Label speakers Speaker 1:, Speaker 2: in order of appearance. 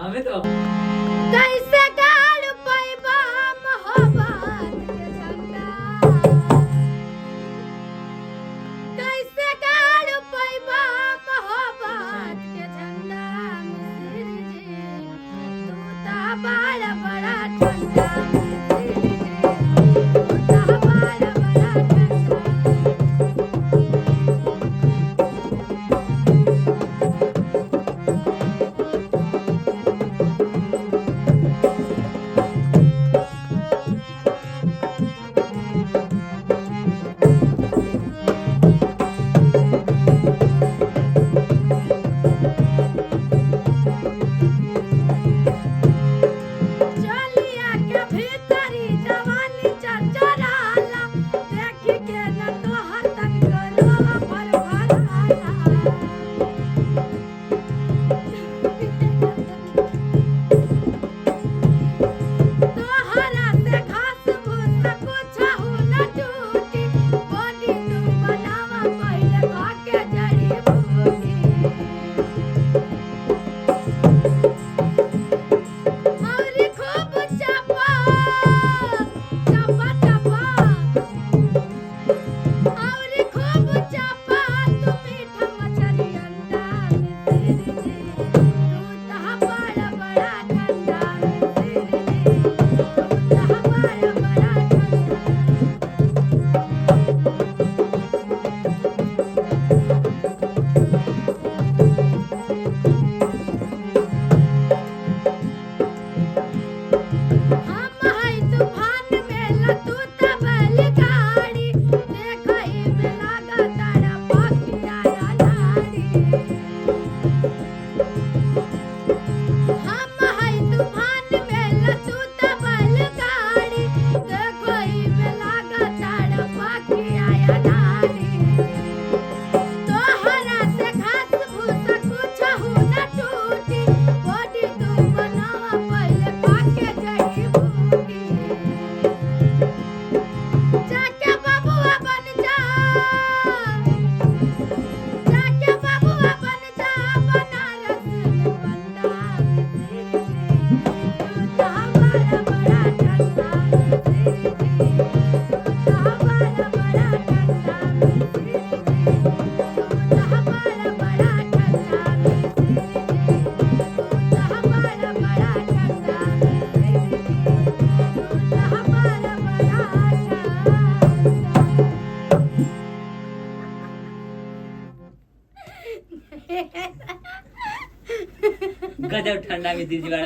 Speaker 1: हमें तो
Speaker 2: कैसे गाड़ पैबा मोहब्बत के झंडा कैसे गाड़ पैबा मोहब्बत के झंडा मिसिर जी तू ता बड़ा बड़ा ठंडा मिसिर जी तू ता बड़ा बड़ा ठंडा चलिया के भीतरी जवानी चरचराला देख के न तोहर तन गलवा भर भराला तोहरा से घास भूस कुछहु न टूटी बॉडी तू बनावा पहिले भागे जड़ी बूटी औरी खूब चापा चापा चापा औरी खूब चापा तू मीठा मछली अंडा मिसिर जी तू ता बड़ा बड़ा ठंडा मिसिर जी तू ता बड़ा बड़ा ठंडा हम है तूफान में लतू तबल गाड़ी देखई में लागा तारा पकिया नाड़ी हम है तूफान में लतू तबल गाड़ी देखई में लागा तारा पकिया नाड़ी तोहरा से घास भूस कुछहु न टूटी बॉडी तू बनावा पहिले भागे जड़ी बूटी जाके बबुआ बन जा जाके बबुआ बन जा बनारस में पंडा मिसिर जी तू ता बड़ा बड़ा ठंडा मिसिर जी तू ता बड़ा बड़ा ठंडा मिसिर जी तू ता बड़ा बड़ा ठंडा मिसिर जी तू ता बड़ा बड़ा ठंडा मिसिर जी तू ता बड़ा बड़ा ठंडा
Speaker 1: गजब ठंडा में दीजिए